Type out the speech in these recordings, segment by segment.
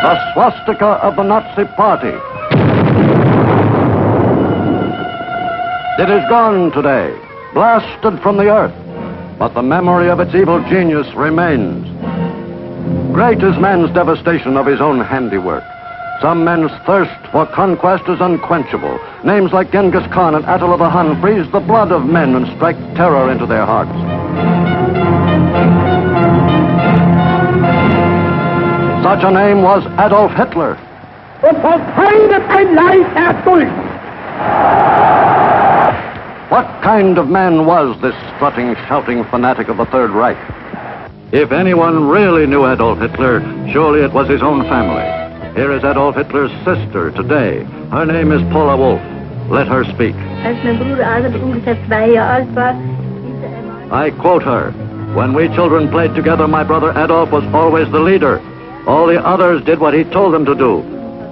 The swastika of the Nazi Party. It is gone today, blasted from the earth, but the memory of its evil genius remains. Great is man's devastation of his own handiwork. Some men's thirst for conquest is unquenchable. Names like Genghis Khan and Attila the Hun freeze the blood of men and strike terror into their hearts. Such a name was Adolf Hitler. What kind of man was this strutting, shouting fanatic of the Third Reich? If anyone really knew Adolf Hitler, surely it was his own family. Here is Adolf Hitler's sister today. Her name is Paula Wolf. Let her speak. I quote her. When we children played together, my brother Adolf was always the leader. All the others did what he told them to do.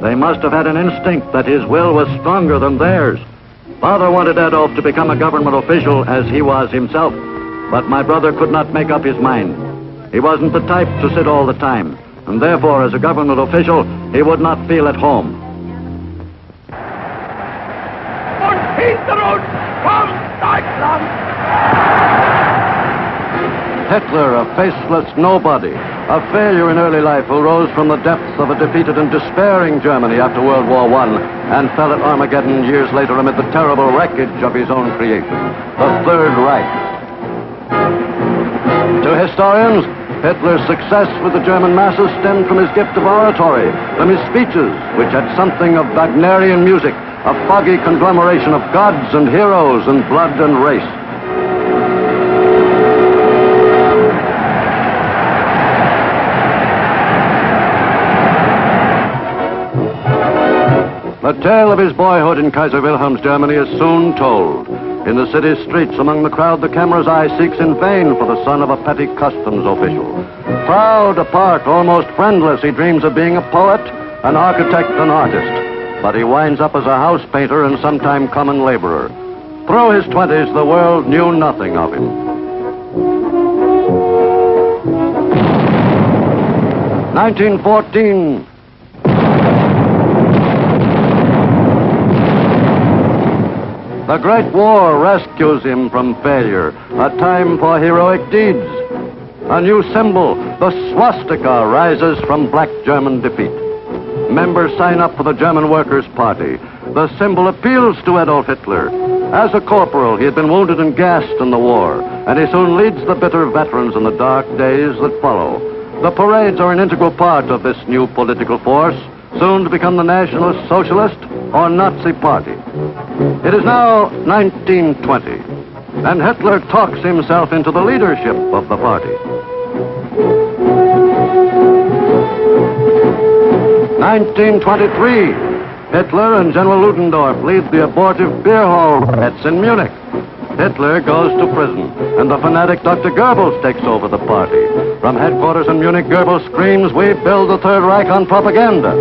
They must have had an instinct that his will was stronger than theirs. Father wanted Adolf to become a government official as he was himself, but my brother could not make up his mind. He wasn't the type to sit all the time, and therefore, as a government official, he would not feel at home. Hitler, a faceless nobody, a failure in early life who rose from the depths of a defeated and despairing Germany after World War I and fell at Armageddon years later amid the terrible wreckage of his own creation, the Third Reich. To historians, Hitler's success with the German masses stemmed from his gift of oratory, from his speeches, which had something of Wagnerian music, a foggy conglomeration of gods and heroes and blood and race. The tale of his boyhood in Kaiser Wilhelm's Germany is soon told. In the city's streets, among the crowd, the camera's eye seeks in vain for the son of a petty customs official. Proud, apart, almost friendless, he dreams of being a poet, an architect, an artist. But he winds up as a house painter and sometime common laborer. Through his 20s, the world knew nothing of him. 1914. The Great War rescues him from failure, a time for heroic deeds. A new symbol, the swastika, rises from black German defeat. Members sign up for the German Workers' Party. The symbol appeals to Adolf Hitler. As a corporal, he had been wounded and gassed in the war, and he soon leads the bitter veterans in the dark days that follow. The parades are an integral part of this new political force, soon to become the Nationalist Socialist or Nazi Party. It is now 1920, and Hitler talks himself into the leadership of the party. 1923, Hitler and General Ludendorff lead the abortive beer hall riots in Munich. Hitler goes to prison, and the fanatic Dr. Goebbels takes over the party. From headquarters in Munich, Goebbels screams, "We build the Third Reich on propaganda."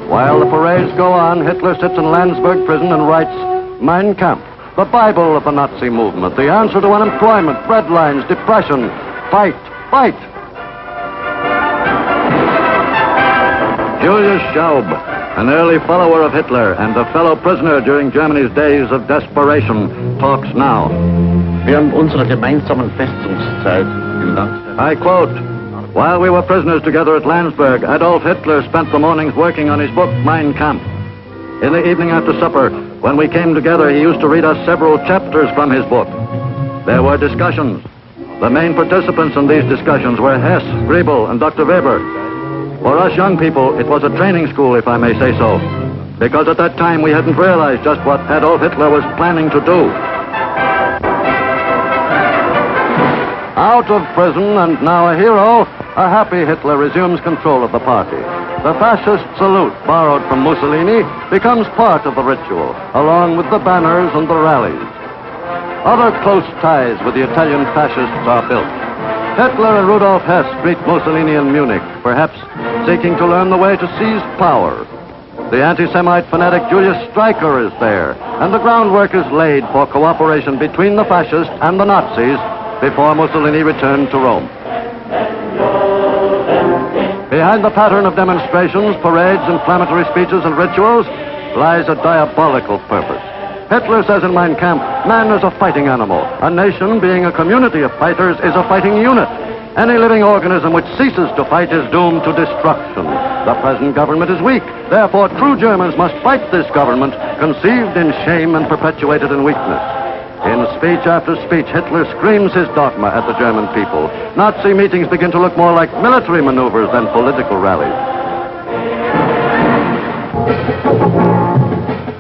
While the parades go on, Hitler sits in Landsberg prison and writes Mein Kampf, the Bible of the Nazi movement, the answer to unemployment, breadlines, depression. Fight, fight. Julius Schaub, an early follower of Hitler and a fellow prisoner during Germany's days of desperation, talks now. Während unserer gemeinsamen Festungszeit in Landsberg. I quote, "While we were prisoners together at Landsberg, Adolf Hitler spent the mornings working on his book, Mein Kampf. In the evening after supper, when we came together, he used to read us several chapters from his book. There were discussions. The main participants in these discussions were Hess, Griebel, and Dr. Weber. For us young people, it was a training school, if I may say so, because at that time we hadn't realized just what Adolf Hitler was planning to do." Out of prison and now a hero, a happy Hitler resumes control of the party. The fascist salute, borrowed from Mussolini, becomes part of the ritual, along with the banners and the rallies. Other close ties with the Italian fascists are built. Hitler and Rudolf Hess greet Mussolini in Munich, perhaps seeking to learn the way to seize power. The anti-Semite fanatic Julius Streicher is there, and the groundwork is laid for cooperation between the fascists and the Nazis before Mussolini returned to Rome. Behind Behind the pattern of demonstrations, parades, inflammatory speeches, and rituals lies a diabolical purpose. Hitler says in Mein Kampf, man is a fighting animal. A nation, being a community of fighters, is a fighting unit. Any living organism which ceases to fight is doomed to destruction. The present government is weak. Therefore, true Germans must fight this government, conceived in shame and perpetuated in weakness. In speech after speech, Hitler screams his dogma at the German people. Nazi meetings begin to look more like military maneuvers than political rallies.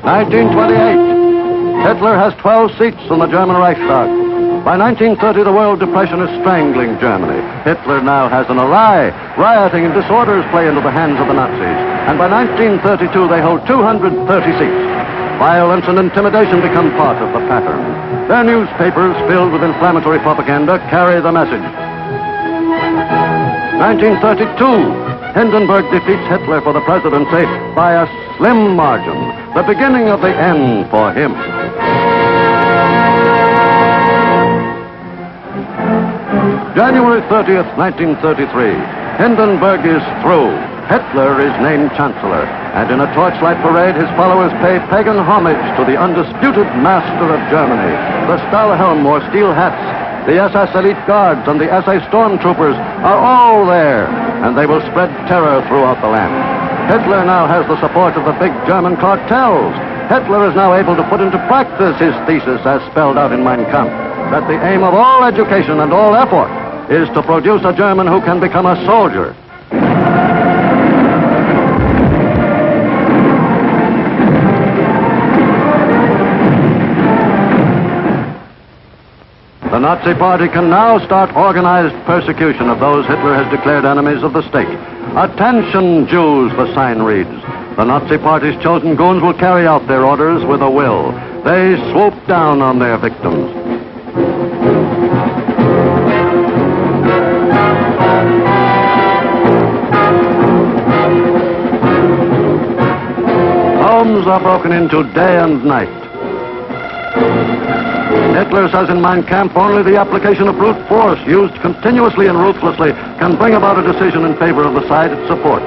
1928. Hitler has 12 seats in the German Reichstag. By 1930, the world depression is strangling Germany. Hitler now has an ally. Rioting and disorders play into the hands of the Nazis. And by 1932, they hold 230 seats. Violence and intimidation become part of the pattern. Their newspapers, filled with inflammatory propaganda, carry the message. 1932. Hindenburg defeats Hitler for the presidency by a slim margin, the beginning of the end for him. January 30th, 1933. Hindenburg is through. Hitler is named Chancellor, and in a torchlight parade, his followers pay pagan homage to the undisputed master of Germany. The Stahlhelm or steel hats, the SS Elite Guards, and the SA Stormtroopers are all there, and they will spread terror throughout the land. Hitler now has the support of the big German cartels. Hitler is now able to put into practice his thesis as spelled out in Mein Kampf, that the aim of all education and all effort is to produce a German who can become a soldier. The Nazi Party can now start organized persecution of those Hitler has declared enemies of the state. Attention, Jews, the sign reads. The Nazi Party's chosen goons will carry out their orders with a will. They swoop down on their victims. Homes are broken into day and night. Hitler says in Mein Kampf, only the application of brute force, used continuously and ruthlessly, can bring about a decision in favor of the side it supports.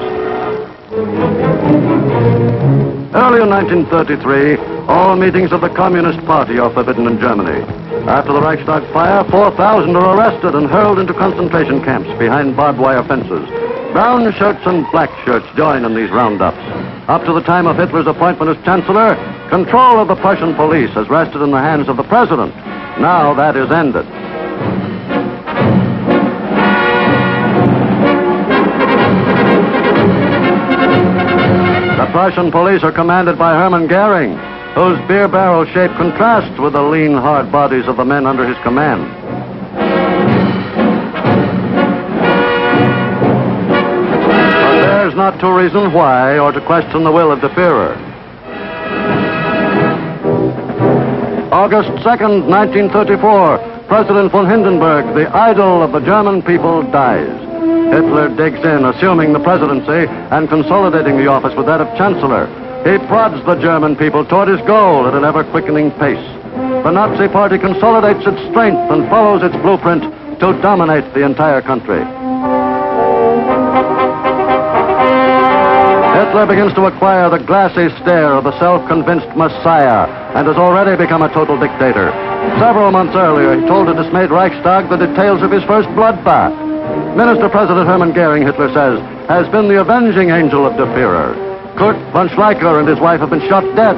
Early in 1933, all meetings of the Communist Party are forbidden in Germany. After the Reichstag fire, 4,000 are arrested and hurled into concentration camps behind barbed wire fences. Brown shirts and black shirts join in these roundups. Up to the time of Hitler's appointment as Chancellor, control of the Prussian police has rested in the hands of the President. Now that is ended. The Prussian police are commanded by Hermann Goering, whose beer barrel shape contrasts with the lean, hard bodies of the men under his command. But there's not to reason why or to question the will of the Führer. August 2nd, 1934, President von Hindenburg, the idol of the German people, dies. Hitler digs in, assuming the presidency and consolidating the office with that of Chancellor. He prods the German people toward his goal at an ever-quickening pace. The Nazi Party consolidates its strength and follows its blueprint to dominate the entire country. Hitler begins to acquire the glassy stare of the self-convinced messiah and has already become a total dictator. Several months earlier, he told a dismayed Reichstag the details of his first bloodbath. Minister-President Hermann Goering, Hitler says, has been the avenging angel of the Führer. Kurt von Schleicher and his wife have been shot dead.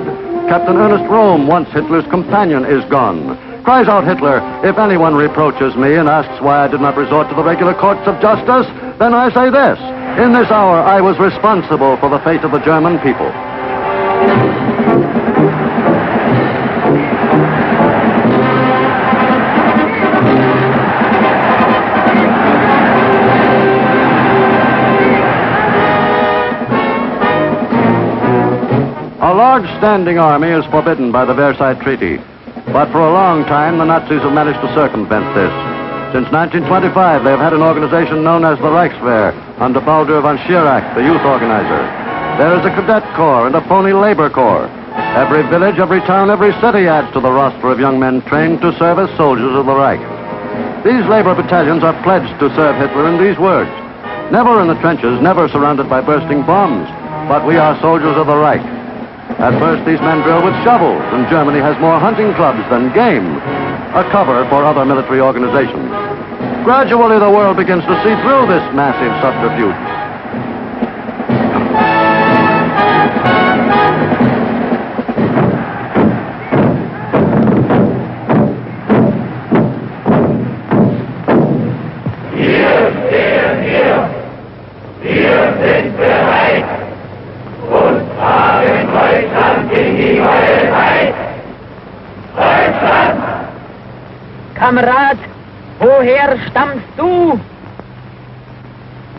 Captain Ernest Röhm, once Hitler's companion, is gone. Cries out Hitler, if anyone reproaches me and asks why I did not resort to the regular courts of justice, then I say this. In this hour, I was responsible for the fate of the German people. A large standing army is forbidden by the Versailles Treaty. But for a long time, the Nazis have managed to circumvent this. Since 1925, they have had an organization known as the Reichswehr, under Baldur von Schirach, the youth organizer. There is a cadet corps and a phony labor corps. Every village, every town, every city adds to the roster of young men trained to serve as soldiers of the Reich. These labor battalions are pledged to serve Hitler in these words. Never in the trenches, never surrounded by bursting bombs. But we are soldiers of the Reich. At first, these men drill with shovels, and Germany has more hunting clubs than game, a cover for other military organizations. Gradually, the world begins to see through this massive subterfuge. Kamerad, woher stammst du?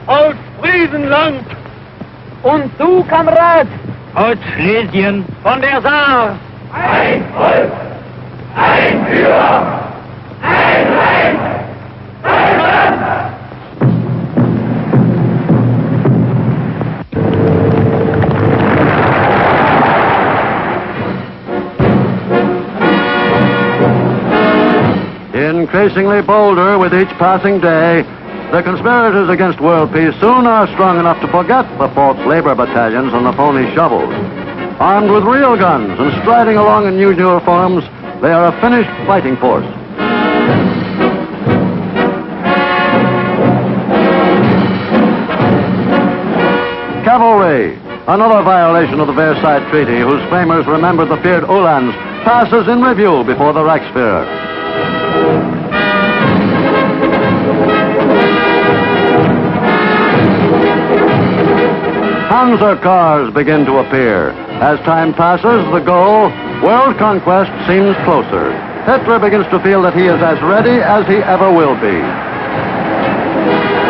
Aus Friesenland, Und du, Kamerad? aus Schlesien, von der Saar. Ein Volk, ein Führer, ein Reich, Deutschland! Increasingly bolder with each passing day, the conspirators against world peace soon are strong enough to forget the false labor battalions and the phony shovels. Armed with real guns and striding along in new uniforms, they are a finished fighting force. Cavalry, another violation of the Versailles Treaty, whose framers remembered the feared Uhlans, passes in review before the Reichsführer. Panzer cars begin to appear. As time passes, the goal, world conquest, seems closer. Hitler begins to feel that he is as ready as he ever will be.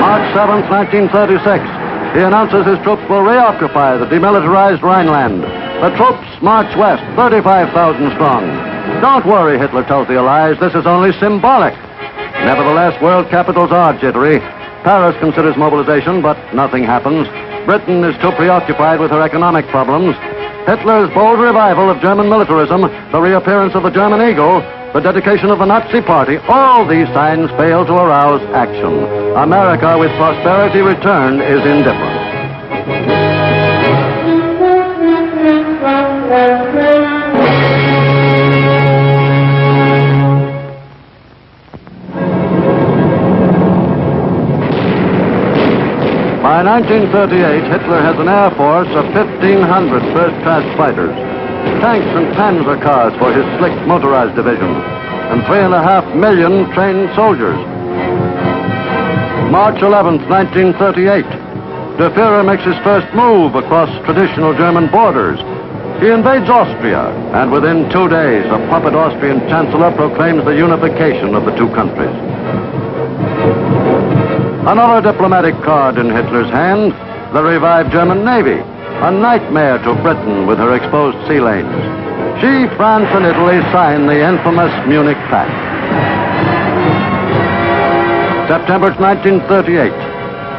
March 7th, 1936. He announces his troops will reoccupy the demilitarized Rhineland. The troops march west, 35,000 strong. Don't worry, Hitler tells the Allies, this is only symbolic. Nevertheless, world capitals are jittery. Paris considers mobilization, but nothing happens. Britain is too preoccupied with her economic problems. Hitler's bold revival of German militarism, the reappearance of the German eagle, the dedication of the Nazi Party, all these signs fail to arouse action. America, with prosperity returned, is indifferent. By 1938, Hitler has an air force of 1,500 first-class fighters, tanks and panzer cars for his slick motorized division, and 3.5 million trained soldiers. March 11th, 1938, the Führer makes his first move across traditional German borders. He invades Austria, and within 2 days, a puppet Austrian chancellor proclaims the unification of the two countries. Another diplomatic card in Hitler's hand, the revived German Navy, a nightmare to Britain with her exposed sea lanes. She, France, and Italy sign the infamous Munich Pact. September 1938.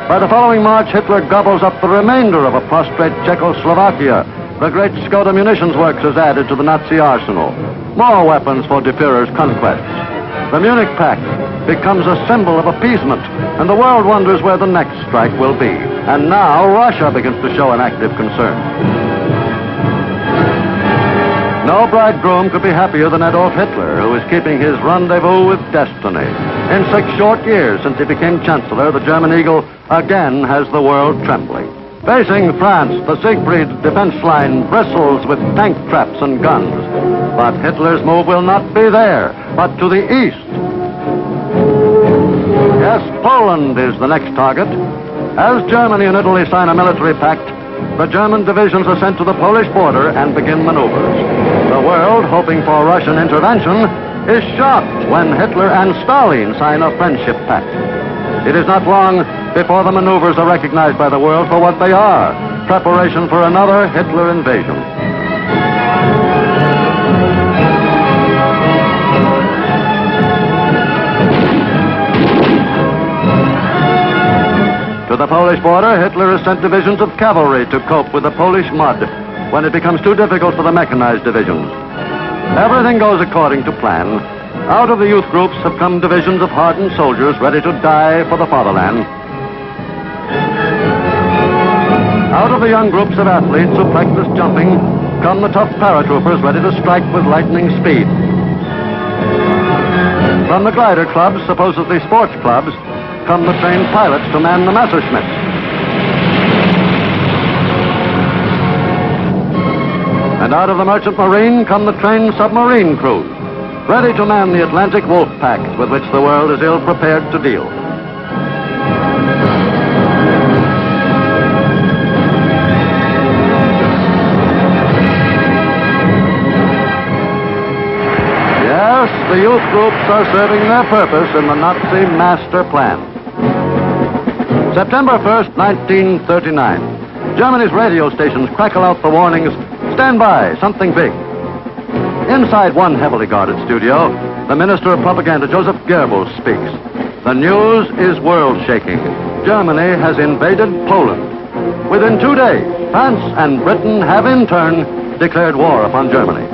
By the following March, Hitler gobbles up the remainder of a prostrate Czechoslovakia. The great Skoda munitions works is added to the Nazi arsenal. More weapons for the Führer's conquests. The Munich Pact becomes a symbol of appeasement, and the world wonders where the next strike will be. And now Russia begins to show an active concern. No bridegroom could be happier than Adolph Hitler, who is keeping his rendezvous with destiny. In 6 short years since he became chancellor, the German eagle again has the world trembling. Facing France, the Siegfried defense line bristles with tank traps and guns. But Hitler's move will not be there, but to the east. Yes, Poland is the next target. As Germany and Italy sign a military pact, the German divisions are sent to the Polish border and begin maneuvers. The world, hoping for Russian intervention, is shocked when Hitler and Stalin sign a friendship pact. It is not long before the maneuvers are recognized by the world for what they are, preparation for another Hitler invasion. To the Polish border, Hitler has sent divisions of cavalry to cope with the Polish mud when it becomes too difficult for the mechanized divisions. Everything goes according to plan. Out of the youth groups have come divisions of hardened soldiers ready to die for the fatherland. Out of the young groups of athletes who practice jumping come the tough paratroopers ready to strike with lightning speed. From the glider clubs, supposedly sports clubs, come the trained pilots to man the Messerschmitt. And out of the merchant marine come the trained submarine crews, ready to man the Atlantic wolf pack with which the world is ill prepared to deal. Yes, the youth groups are serving their purpose in the Nazi master plan. September 1st, 1939. Germany's radio stations crackle out the warnings, "Stand by, something big." Inside one heavily guarded studio, the Minister of Propaganda, Joseph Goebbels, speaks. The news is world-shaking. Germany has invaded Poland. Within 2 days, France and Britain have in turn declared war upon Germany.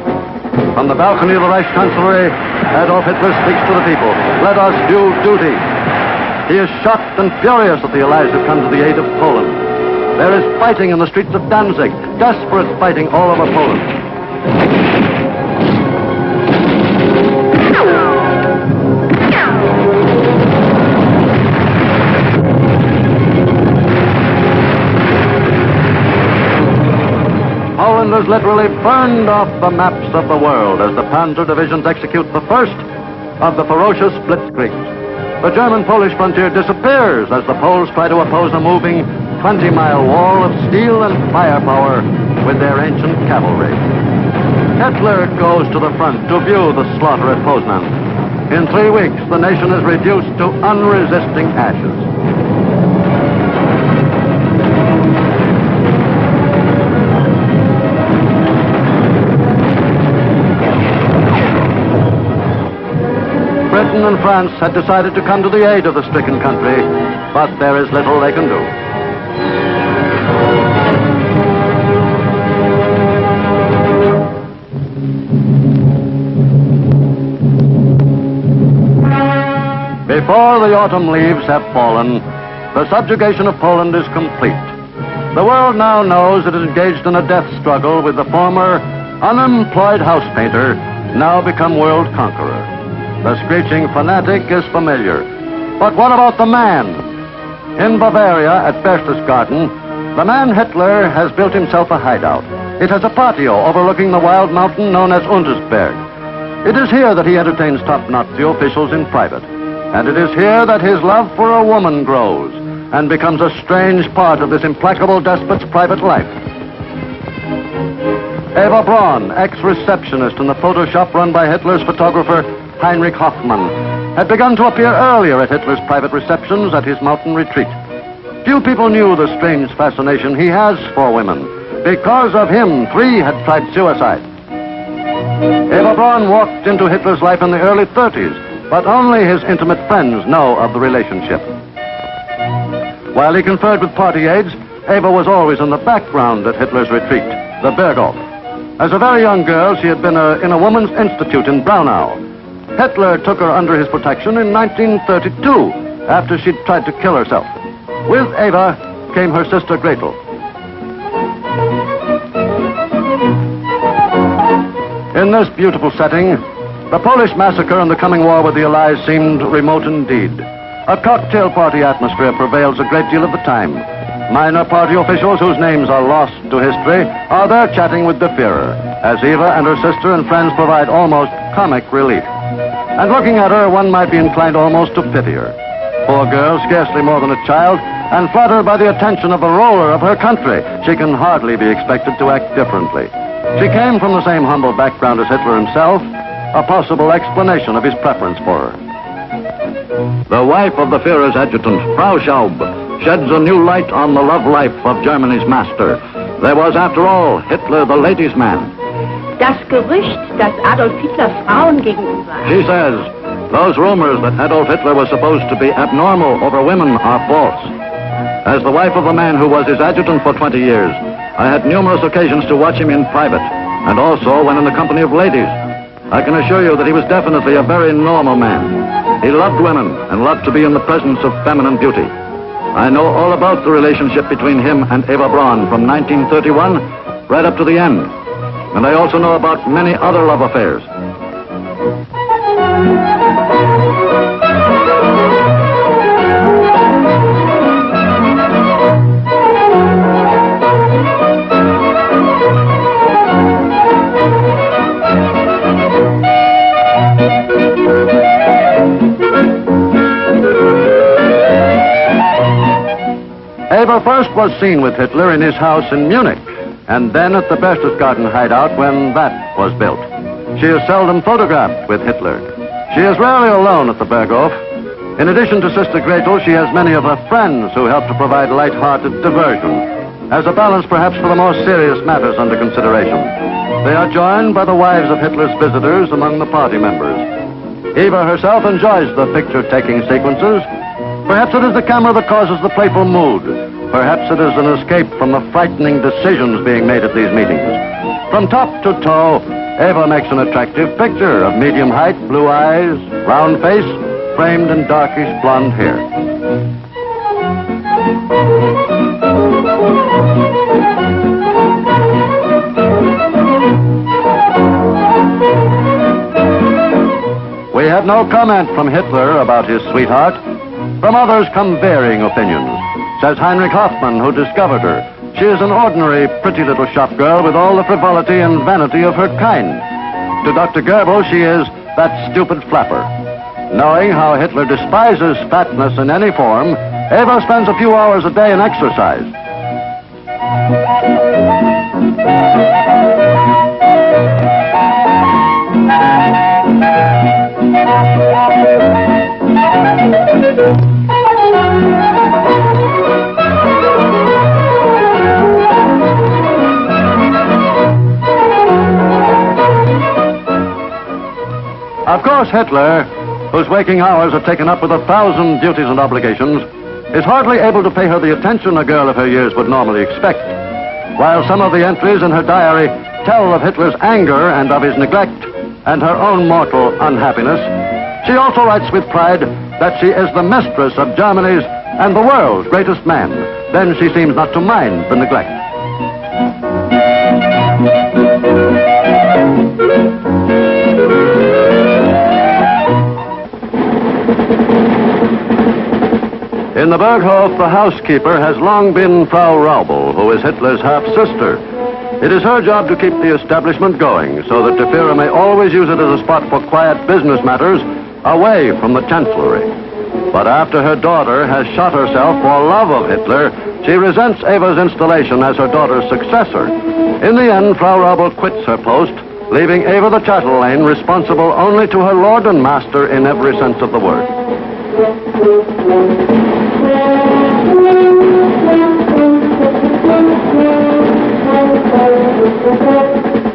From the balcony of the Reich Chancellery, Adolf Hitler speaks to the people. Let us do duty. He is shocked and furious that the Allies have come to the aid of Poland. There is fighting in the streets of Danzig, desperate fighting all over Poland. Poland is literally burned off the maps of the world as the Panzer divisions execute the first of the ferocious blitzkriegs. The German-Polish frontier disappears as the Poles try to oppose a moving 20-mile wall of steel and firepower with their ancient cavalry. Hitler goes to the front to view the slaughter at Poznan. In 3 weeks, the nation is reduced to unresisting ashes. Britain and France had decided to come to the aid of the stricken country, but there is little they can do. Before the autumn leaves have fallen, the subjugation of Poland is complete. The world now knows it is engaged in a death struggle with the former unemployed house painter, now become world conqueror. The screeching fanatic is familiar. But what about the man? In Bavaria, at Berchtesgaden, the man Hitler has built himself a hideout. It has a patio overlooking the wild mountain known as Untersberg. It is here that he entertains top Nazi officials in private. And it is here that his love for a woman grows and becomes a strange part of this implacable despot's private life. Eva Braun, ex-receptionist in the photo shop run by Hitler's photographer Heinrich Hoffmann, had begun to appear earlier at Hitler's private receptions at his mountain retreat. Few people knew the strange fascination he has for women. Because of him, 3 had tried suicide. Eva Braun walked into Hitler's life in the early 30s, but only his intimate friends know of the relationship. While he conferred with party aides, Eva was always in the background at Hitler's retreat, the Berghof. As a very young girl, she had been in a woman's institute in Braunau. Hitler took her under his protection in 1932, after she'd tried to kill herself. With Eva came her sister Gretel. In this beautiful setting, the Polish massacre and the coming war with the Allies seemed remote indeed. A cocktail party atmosphere prevails a great deal of the time. Minor party officials whose names are lost to history are there chatting with the Führer, as Eva and her sister and friends provide almost comic relief. And looking at her, one might be inclined almost to pity her. Poor girl, scarcely more than a child, and flattered by the attention of the ruler of her country, she can hardly be expected to act differently. She came from the same humble background as Hitler himself, a possible explanation of his preference for her. The wife of the Führer's adjutant, Frau Schaub, sheds a new light on the love life of Germany's master. There was, after all, Hitler the ladies' man. Das Gerücht, dass Adolf Hitler Frauen gegenüber... She says, those rumors that Adolf Hitler was supposed to be abnormal over women are false. As the wife of a man who was his adjutant for 20 years, I had numerous occasions to watch him in private, and also when in the company of ladies. I can assure you that he was definitely a very normal man. He loved women and loved to be in the presence of feminine beauty. I know all about the relationship between him and Eva Braun from 1931 right up to the end. And I also know about many other love affairs. Eva first was seen with Hitler in his house in Munich, and then at the Berchtesgaden hideout when that was built. She is seldom photographed with Hitler. She is rarely alone at the Berghof. In addition to Sister Gretel, she has many of her friends who help to provide light-hearted diversion, as a balance perhaps for the more serious matters under consideration. They are joined by the wives of Hitler's visitors among the party members. Eva herself enjoys the picture-taking sequences. Perhaps it is the camera that causes the playful mood. Perhaps it is an escape from the frightening decisions being made at these meetings. From top to toe, Eva makes an attractive picture of medium height, blue eyes, round face, framed in darkish blonde hair. We have no comment from Hitler about his sweetheart. From others come varying opinions. Says Heinrich Hoffmann, who discovered her. She is an ordinary, pretty little shop girl with all the frivolity and vanity of her kind. To Dr. Goebbels, she is that stupid flapper. Knowing how Hitler despises fatness in any form, Eva spends a few hours a day in exercise. Of course, Hitler, whose waking hours are taken up with 1,000 duties and obligations, is hardly able to pay her the attention a girl of her years would normally expect. While some of the entries in her diary tell of Hitler's anger and of his neglect and her own mortal unhappiness, she also writes with pride that she is the mistress of Germany's and the world's greatest man. Then she seems not to mind the neglect. In the Berghof, the housekeeper has long been Frau Raubel, who is Hitler's half-sister. It is her job to keep the establishment going so that De Fuhrer may always use it as a spot for quiet business matters away from the chancellery. But after her daughter has shot herself for love of Hitler, she resents Eva's installation as her daughter's successor. In the end, Frau Raubel quits her post, leaving Eva the chatelaine responsible only to her lord and master in every sense of the word.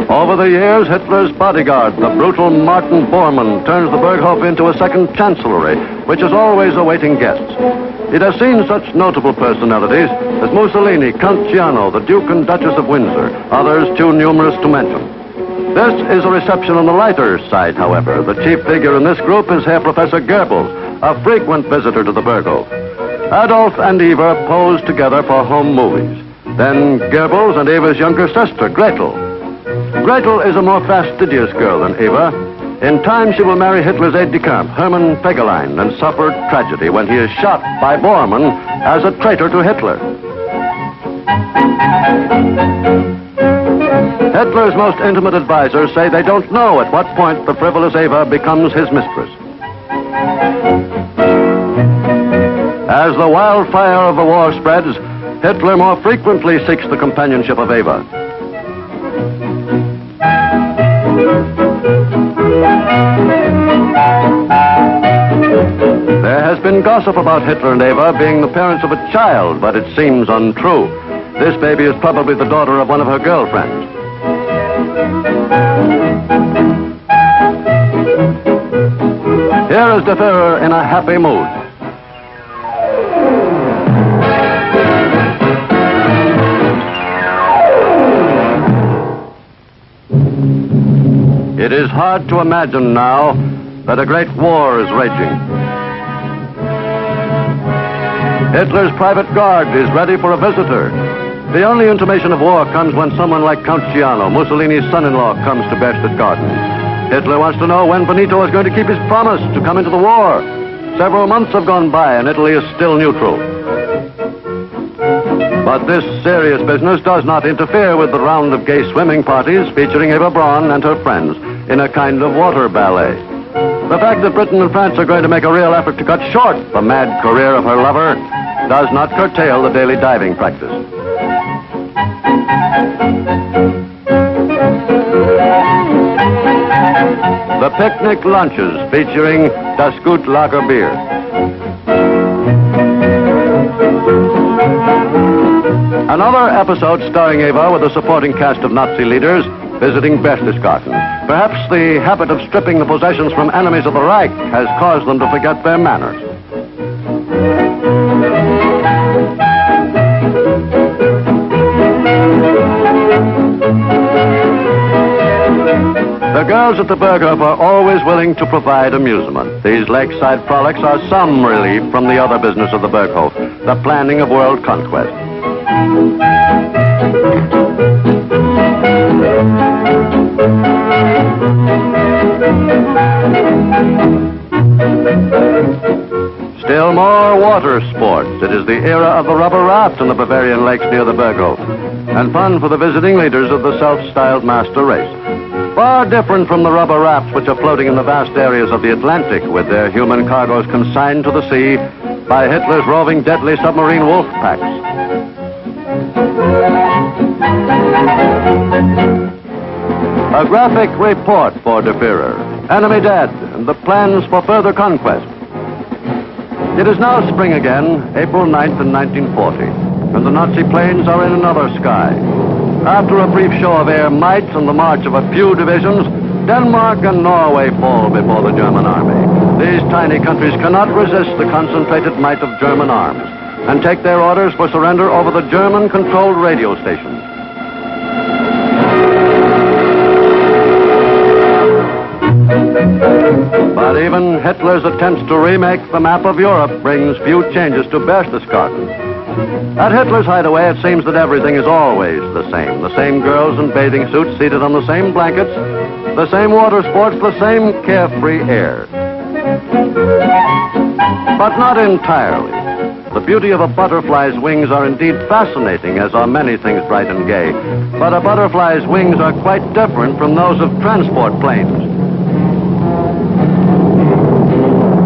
Over the years, Hitler's bodyguard, the brutal Martin Bormann, turns the Berghof into a second chancellery, which is always awaiting guests. It has seen such notable personalities as Mussolini, Count Ciano, the Duke and Duchess of Windsor, others too numerous to mention. This is a reception on the lighter side, however. The chief figure in this group is Herr Professor Goebbels, a frequent visitor to the Berghof. Adolph and Eva pose together for home movies. Then Goebbels and Eva's younger sister, Gretel. Gretel is a more fastidious girl than Eva. In time, she will marry Hitler's aide-de-camp, Hermann Fegelein, and suffer tragedy when he is shot by Bormann as a traitor to Hitler. Hitler's most intimate advisors say they don't know at what point the frivolous Eva becomes his mistress. As the wildfire of the war spreads, Hitler more frequently seeks the companionship of Eva. There has been gossip about Hitler and Eva being the parents of a child, but it seems untrue. This baby is probably the daughter of one of her girlfriends. Here is De Fuhrer in a happy mood. It is hard to imagine now that a great war is raging. Hitler's private guard is ready for a visitor. The only intimation of war comes when someone like Count Ciano, Mussolini's son-in-law, comes to Berchtesgaden. Hitler wants to know when Benito is going to keep his promise to come into the war. Several months have gone by and Italy is still neutral. But this serious business does not interfere with the round of gay swimming parties featuring Eva Braun and her friends in a kind of water ballet. The fact that Britain and France are going to make a real effort to cut short the mad career of her lover does not curtail the daily diving practice. The picnic lunches featuring Das Gut Lager beer. Another episode starring Eva with a supporting cast of Nazi leaders visiting Berchtesgaden. Perhaps the habit of stripping the possessions from enemies of the Reich has caused them to forget their manners. The girls at the Berghof are always willing to provide amusement. These lakeside frolics are some relief from the other business of the Berghof, the planning of world conquest. Still more water sports. It is the era of the rubber raft in the Bavarian lakes near the Berghof, and fun for the visiting leaders of the self-styled master race. Far different from the rubber rafts which are floating in the vast areas of the Atlantic with their human cargoes consigned to the sea by Hitler's roving deadly submarine wolf packs. A graphic report for Der Führer, enemy dead, and the plans for further conquest. It is now spring again, April 9th in 1940, and the Nazi planes are in another sky. After a brief show of air might and the march of a few divisions, Denmark and Norway fall before the German army. These tiny countries cannot resist the concentrated might of German arms and take their orders for surrender over the German-controlled radio stations. But even Hitler's attempts to remake the map of Europe brings few changes to Berchtesgaden. At Hitler's hideaway, it seems that everything is always the same. The same girls in bathing suits seated on the same blankets, the same water sports, the same carefree air. But not entirely. The beauty of a butterfly's wings are indeed fascinating, as are many things bright and gay. But a butterfly's wings are quite different from those of transport planes.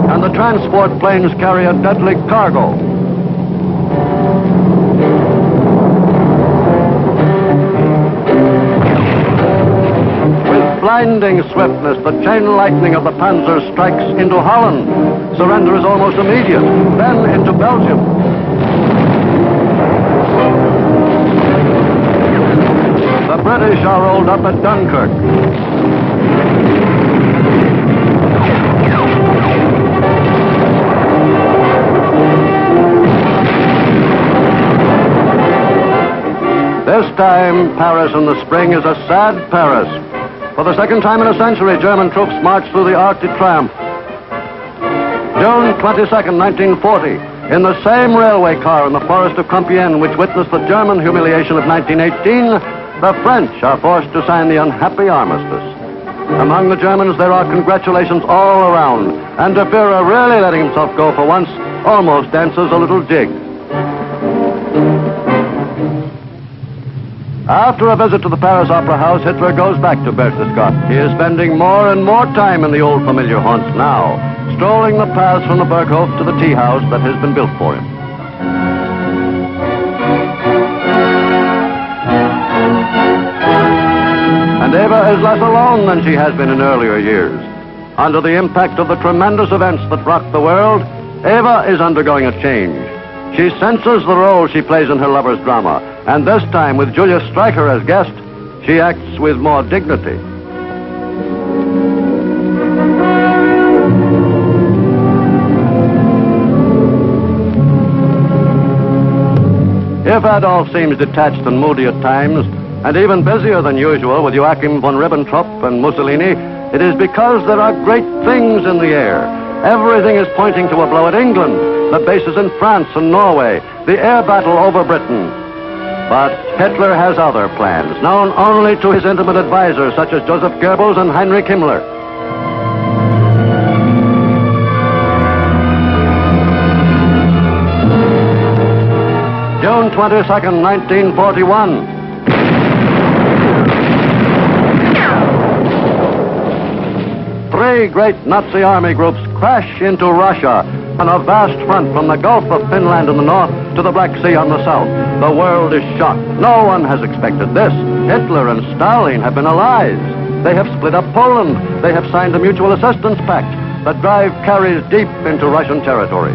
And the transport planes carry a deadly cargo. With blinding swiftness, the chain lightning of the Panzer strikes into Holland. Surrender is almost immediate, then into Belgium. The British are rolled up at Dunkirk. This time, Paris in the spring is a sad Paris. For the second time in a century, German troops march through the Arc de Triomphe. June 22nd, 1940, in the same railway car in the forest of Compiègne which witnessed the German humiliation of 1918, the French are forced to sign the unhappy armistice. Among the Germans, there are congratulations all around, and Der Führer, really letting himself go for once, almost dances a little jig. After a visit to the Paris Opera House, Hitler goes back to Berchtesgaden. He is spending more and more time in the old familiar haunts now, strolling the paths from the Berghof to the tea house that has been built for him. And Eva is less alone than she has been in earlier years. Under the impact of the tremendous events that rock the world, Eva is undergoing a change. She senses the role she plays in her lover's drama, and this time, with Julius Streicher as guest, she acts with more dignity. If Adolph seems detached and moody at times, and even busier than usual with Joachim von Ribbentrop and Mussolini, it is because there are great things in the air. Everything is pointing to a blow at England, the bases in France and Norway, the air battle over Britain. But Hitler has other plans, known only to his intimate advisors such as Joseph Goebbels and Heinrich Himmler. June 22nd, 1941. Three great Nazi army groups crash into Russia on a vast front from the Gulf of Finland in the north to the Black Sea on the south. The world is shocked. No one has expected this. Hitler and Stalin have been allies. They have split up Poland. They have signed a mutual assistance pact that drive carries deep into Russian territory.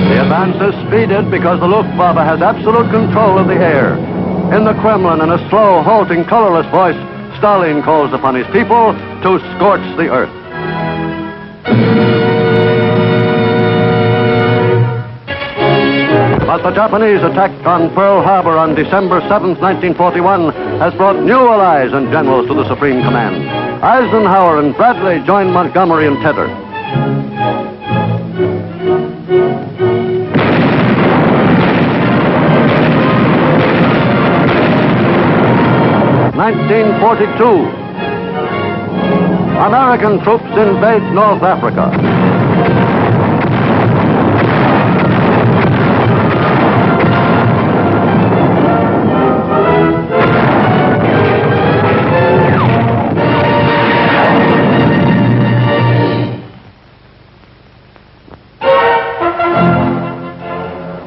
The advance is speeded because the Luftwaffe has absolute control of the air. In the Kremlin, in a slow, halting, colorless voice, Stalin calls upon his people to scorch the earth. But the Japanese attack on Pearl Harbor on December 7th, 1941, has brought new allies and generals to the Supreme Command. Eisenhower and Bradley join Montgomery and Tedder. (1942). American troops invade North Africa.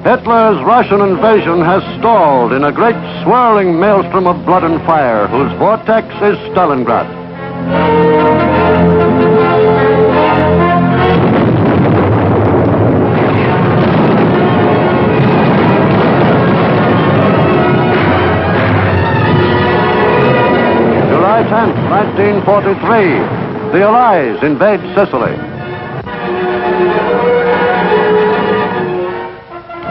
Hitler's Russian invasion has stalled in a great swirling maelstrom of blood and fire whose vortex is Stalingrad. July 10th, 1943, the Allies invade Sicily.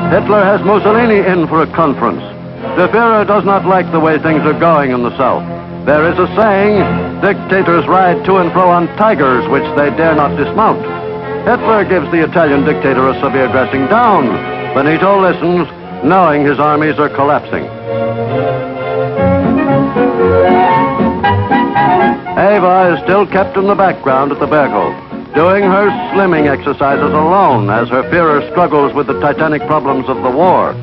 Hitler has Mussolini in for a conference. The Führer does not like the way things are going in the South. There is a saying, dictators ride to and fro on tigers which they dare not dismount. Hitler gives the Italian dictator a severe dressing down. Benito listens, knowing his armies are collapsing. Eva is still kept in the background at the Berghof, doing her slimming exercises alone as her Führer struggles with the titanic problems of the war.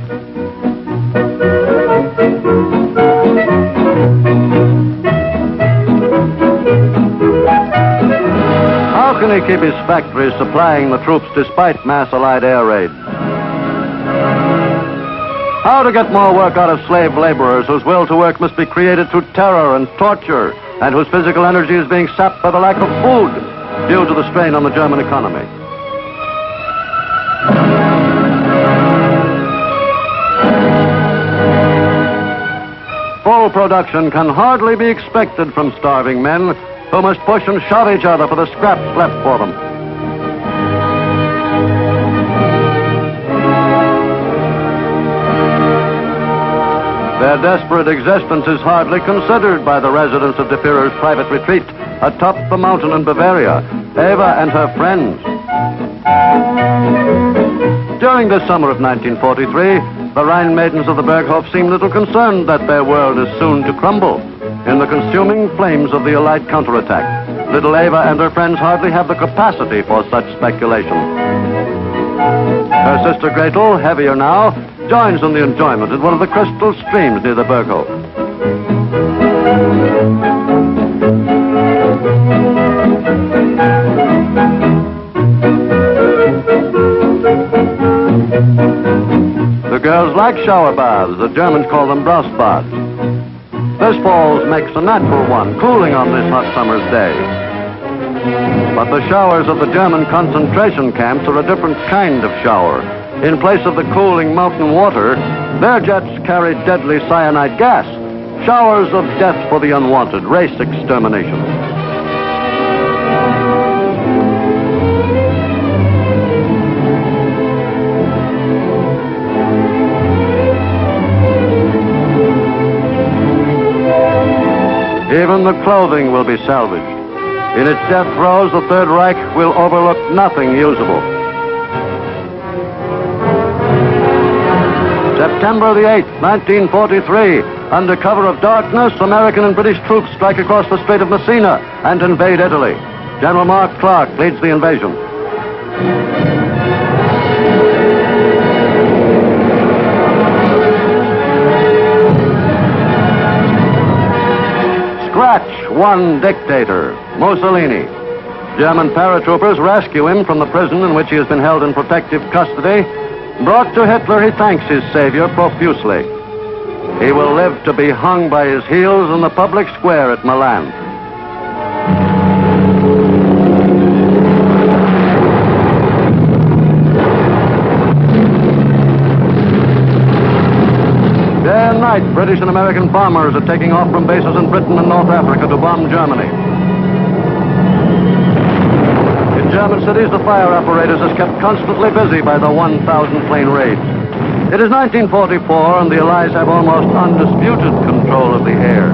How can he keep his factories supplying the troops despite mass Allied air raids? How to get more work out of slave laborers whose will to work must be created through terror and torture, and whose physical energy is being sapped by the lack of food due to the strain on the German economy. Full production can hardly be expected from starving men who must push and shove each other for the scraps left for them. Their desperate existence is hardly considered by the residents of the Führer's private retreat atop the mountain in Bavaria, Eva and her friends. During the summer of 1943, the Rhine maidens of the Berghof seem little concerned that their world is soon to crumble in the consuming flames of the Allied counterattack. Little Eva and her friends hardly have the capacity for such speculation. Her sister Gretel, heavier now, joins in the enjoyment in one of the crystal streams near the Berghof. The girls like shower baths. The Germans call them Braus baths. This falls makes a natural one, cooling on this hot summer's day. But the showers of the German concentration camps are a different kind of shower. In place of the cooling mountain water, their jets carry deadly cyanide gas, showers of death for the unwanted, race extermination. the clothing will be salvaged. In its death throes, the Third Reich will overlook nothing usable. September the 8th, 1943, under cover of darkness, American and British troops strike across the Strait of Messina and invade Italy. General Mark Clark leads the invasion. Scratch one dictator, Mussolini. German paratroopers rescue him from the prison in which he has been held in protective custody. Brought to Hitler, he thanks his savior profusely. He will live to be hung by his heels in the public square at Milan. Day and night, British and American bombers are taking off from bases in Britain and North Africa to bomb Germany. In German cities, the fire apparatus is kept constantly busy by the 1,000-plane raids. It is 1944, and the Allies have almost undisputed control of the air.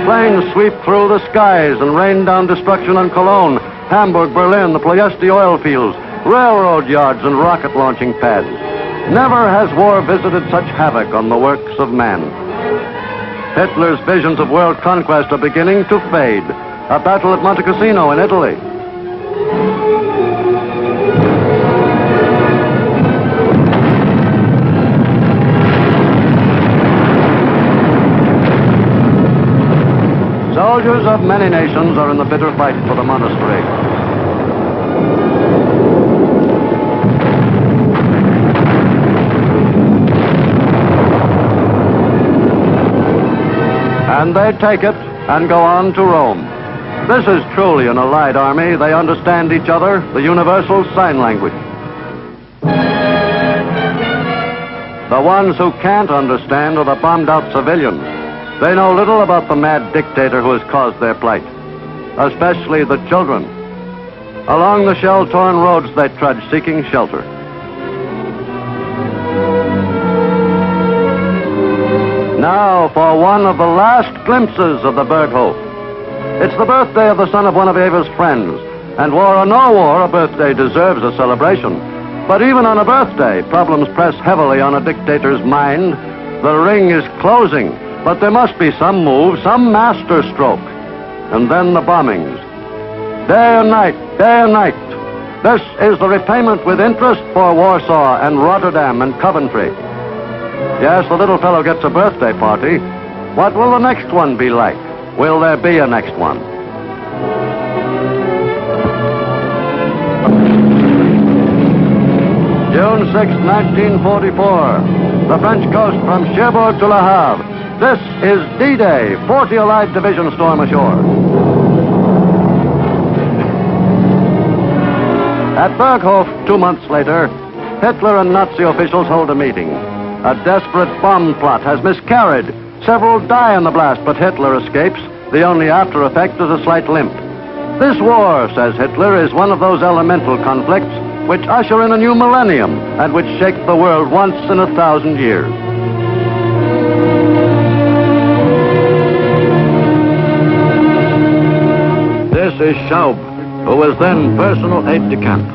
Planes sweep through the skies and rain down destruction on Cologne, Hamburg, Berlin, the Ploiesti oil fields, railroad yards, and rocket launching pads. Never has war visited such havoc on the works of man. Hitler's visions of world conquest are beginning to fade. A battle at Monte Cassino in Italy. Soldiers of many nations are in the bitter fight for the monastery. And they take it and go on to Rome. This is truly an allied army. They understand each other, the universal sign language. The ones who can't understand are the bombed-out civilians. They know little about the mad dictator who has caused their plight, especially the children. Along the shell-torn roads they trudge, seeking shelter. Now for one of the last glimpses of the Berghof. It's the birthday of the son of one of Eva's friends, and war or no war, a birthday deserves a celebration. But even on a birthday, problems press heavily on a dictator's mind. The ring is closing, but there must be some move, some master stroke. And then the bombings. Day and night, day and night. This is the repayment with interest for Warsaw and Rotterdam and Coventry. Yes, the little fellow gets a birthday party. What will the next one be like? Will there be a next one? June 6, 1944. The French coast from Cherbourg to Le Havre. This is D-Day. 40 Allied divisions storm ashore. At Berghof, 2 months later, Hitler and Nazi officials hold a meeting. A desperate bomb plot has miscarried. Several die in the blast, but Hitler escapes. The only after effect is a slight limp. This war, says Hitler, is one of those elemental conflicts which usher in a new millennium and which shake the world once in 1,000 years. This is Schaub, who was then personal aide-de-camp.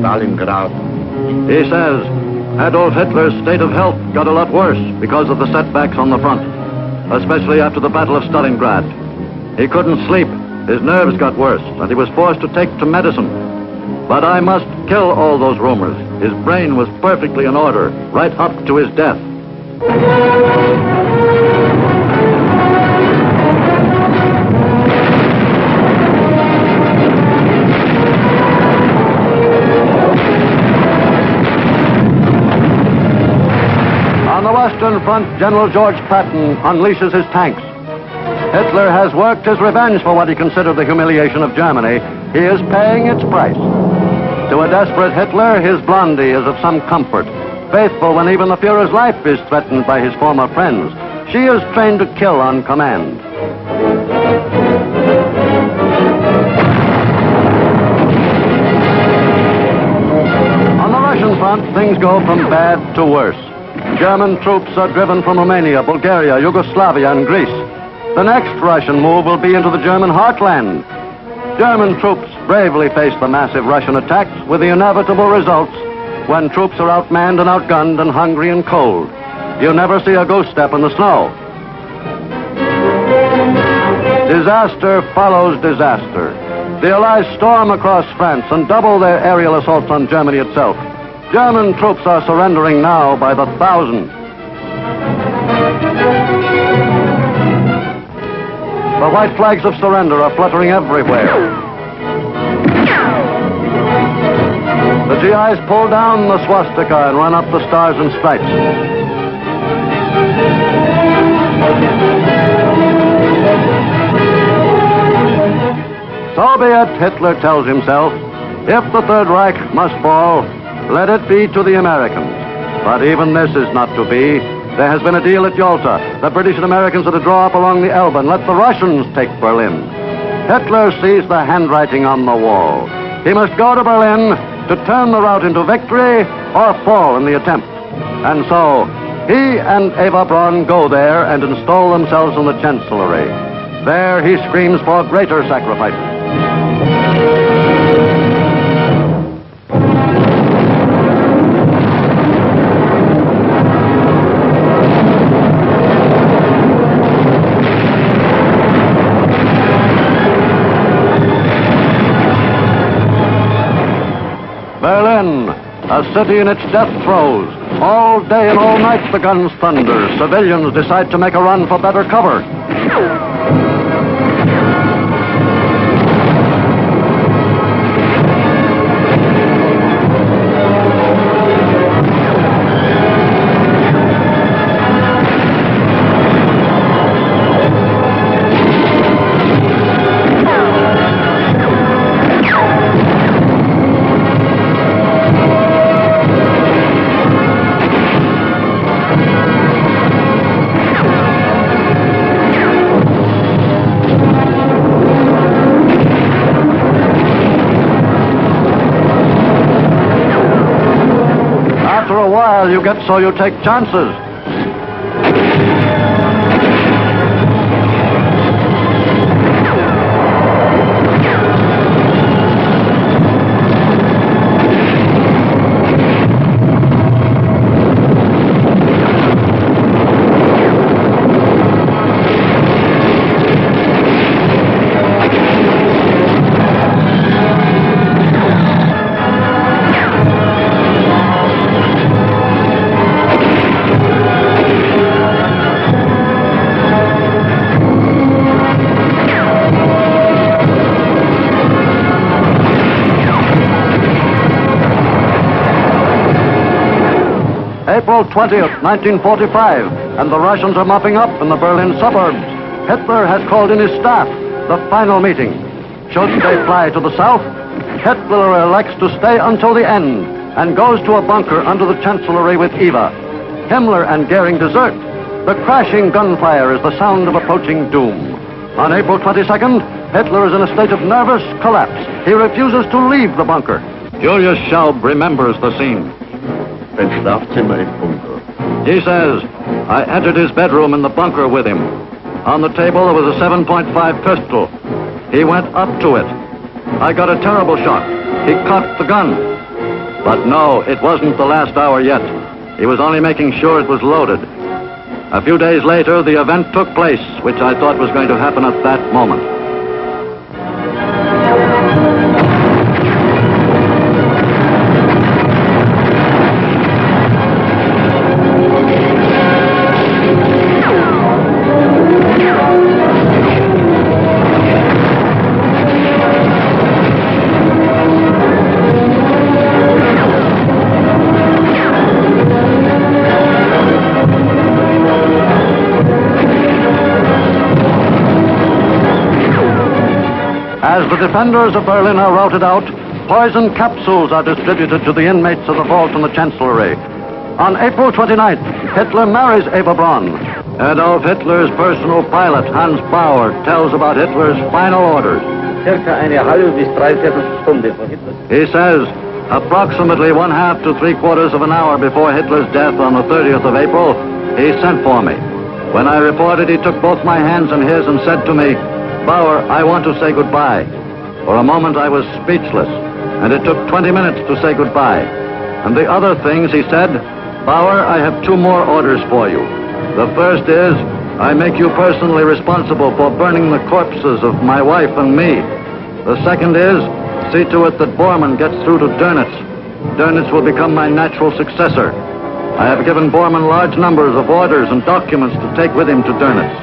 Stalingrad. He says Adolf Hitler's state of health got a lot worse because of the setbacks on the front, especially after the Battle of Stalingrad. He couldn't sleep, his nerves got worse, and he was forced to take to medicine. But I must kill all those rumors. His brain was perfectly in order, right up to his death. On the Western Front, General George Patton unleashes his tanks. Hitler has worked his revenge for what he considered the humiliation of Germany. He is paying its price. To a desperate Hitler, his Blondie is of some comfort, faithful when even the Fuhrer's life is threatened by his former friends. She is trained to kill on command. On the Russian front, things go from bad to worse. German troops are driven from Romania, Bulgaria, Yugoslavia, and Greece. The next Russian move will be into the German heartland. German troops bravely face the massive Russian attacks with the inevitable results when troops are outmanned and outgunned and hungry and cold. You never see a ghost step in the snow. Disaster follows disaster. The Allies storm across France and double their aerial assaults on Germany itself. German troops are surrendering now by the thousands. The white flags of surrender are fluttering everywhere. The GIs pull down the swastika and run up the stars and stripes. So be it, Hitler tells himself. If the Third Reich must fall, let it be to the Americans. But even this is not to be. There has been a deal at Yalta. The British and Americans are to draw up along the Elbe and let the Russians take Berlin. Hitler sees the handwriting on the wall. He must go to Berlin to turn the rout into victory or fall in the attempt. And so, he and Eva Braun go there and install themselves in the Chancellery. There he screams for greater sacrifices. Berlin, a city in its death throes. All day and all night the guns thunder. Civilians decide to make a run for better cover. You get so you take chances. April 20th, 1945, and the Russians are mopping up in the Berlin suburbs. Hitler has called in his staff, the final meeting. Should they fly to the south, Hitler elects to stay until the end and goes to a bunker under the Chancellery with Eva. Himmler and Goering desert. The crashing gunfire is the sound of approaching doom. On April 22nd, Hitler is in a state of nervous collapse. He refuses to leave the bunker. Julius Schaub remembers the scene. Ein Schlafzimmer im Bunker. He says, I entered his bedroom in the bunker with him. On the table there was a 7.5 pistol. He went up to it. I got a terrible shock. He cocked the gun. But no, it wasn't the last hour yet. He was only making sure it was loaded. A few days later, the event took place, which I thought was going to happen at that moment. As the defenders of Berlin are routed out, poison capsules are distributed to the inmates of the vault in the Chancellery. On April 29th, Hitler marries Eva Braun. Adolf Hitler's personal pilot, Hans Bauer, tells about Hitler's final orders. Circa eine halbe bis dreiviertel Stunde vor Hitler. He says, approximately 1/2 to 3/4 of an hour before Hitler's death on the 30th of April, he sent for me. When I reported, he took both my hands in his and said to me, "Bauer, I want to say goodbye." For a moment I was speechless, and it took 20 minutes to say goodbye. And the other things he said, "Bauer, I have 2 more orders for you. The first is, I make you personally responsible for burning the corpses of my wife and me. The second is, see to it that Bormann gets through to Dönitz. Dönitz will become my natural successor. I have given Bormann large numbers of orders and documents to take with him to Dönitz."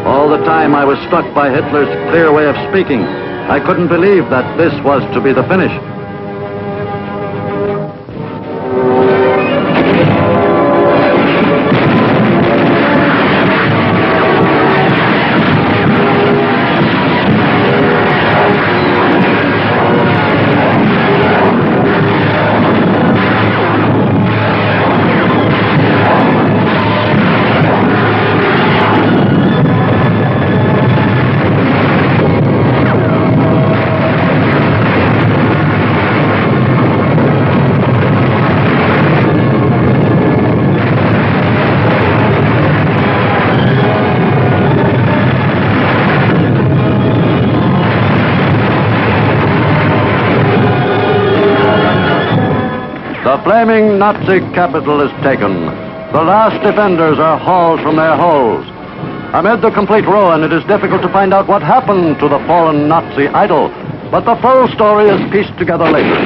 All the time I was struck by Hitler's clear way of speaking. I couldn't believe that this was to be the finish. The flaming Nazi capital is taken. The last defenders are hauled from their holes. Amid the complete ruin, it is difficult to find out what happened to the fallen Nazi idol. But the full story is pieced together later.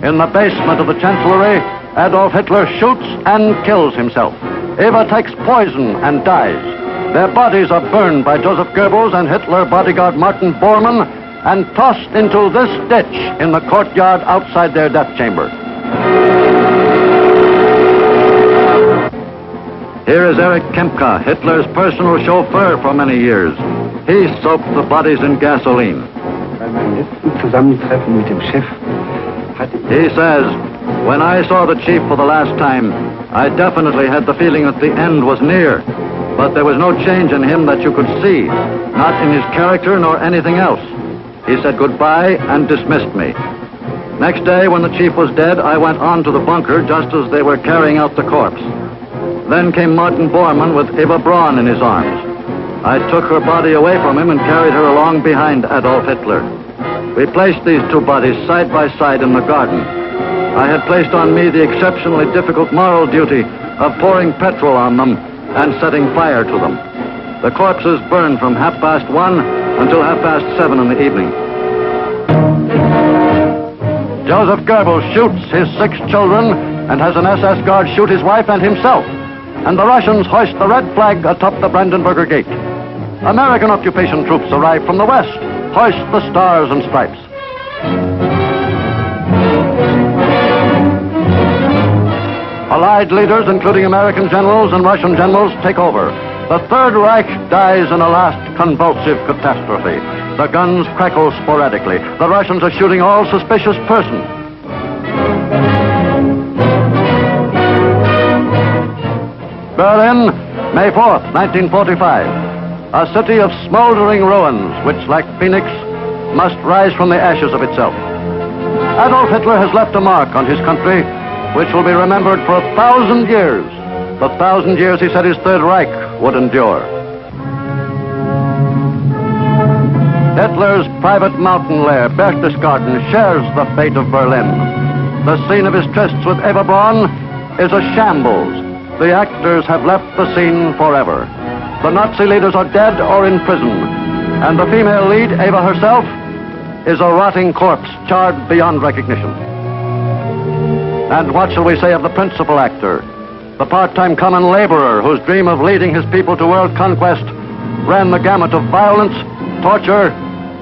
In the basement of the Chancellery, Adolf Hitler shoots and kills himself. Eva takes poison and dies. Their bodies are burned by Joseph Goebbels and Hitler bodyguard Martin Bormann and tossed into this ditch in the courtyard outside their death chamber. Here is Erich Kempka, Hitler's personal chauffeur for many years. He soaked the bodies in gasoline. He says, "When I saw the chief for the last time, I definitely had the feeling that the end was near. But there was no change in him that you could see, not in his character nor anything else. He said goodbye and dismissed me. Next day, when the chief was dead, I went on to the bunker just as they were carrying out the corpse. Then came Martin Bormann with Eva Braun in his arms. I took her body away from him and carried her along behind Adolf Hitler. We placed these 2 bodies side by side in the garden. I had placed on me the exceptionally difficult moral duty of pouring petrol on them and setting fire to them. The corpses burned from 1:30 until 7:30 in the evening. Joseph Goebbels shoots his 6 children and has an SS guard shoot his wife and himself. And the Russians hoist the red flag atop the Brandenburger Gate. American occupation troops arrive from the west, hoist the stars and stripes. Allied leaders, including American generals and Russian generals, take over. The Third Reich dies in a last convulsive catastrophe. The guns crackle sporadically. The Russians are shooting all suspicious persons. Berlin, May 4th, 1945. A city of smoldering ruins, which, like Phoenix, must rise from the ashes of itself. Adolf Hitler has left a mark on his country, which will be remembered for 1,000 years. The 1,000 years he said his Third Reich would endure. Hitler's private mountain lair, Berchtesgaden, shares the fate of Berlin. The scene of his trysts with Eva Braun is a shambles. The actors have left the scene forever. The Nazi leaders are dead or in prison. And the female lead, Eva herself, is a rotting corpse, charred beyond recognition. And what shall we say of the principal actor? The part-time common laborer whose dream of leading his people to world conquest ran the gamut of violence, torture,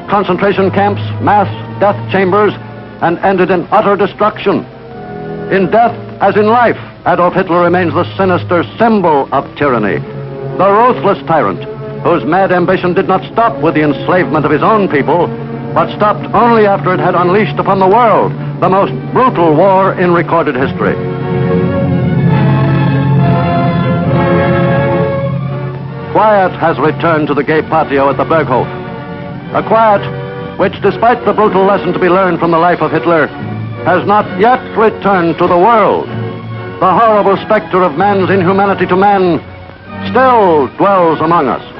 concentration camps, mass death chambers, and ended in utter destruction. In death, as in life, Adolf Hitler remains the sinister symbol of tyranny, the ruthless tyrant whose mad ambition did not stop with the enslavement of his own people, but stopped only after it had unleashed upon the world the most brutal war in recorded history. Quiet has returned to the gay patio at the Berghof. A quiet which, despite the brutal lesson to be learned from the life of Hitler, has not yet returned to the world. The horrible specter of man's inhumanity to man still dwells among us.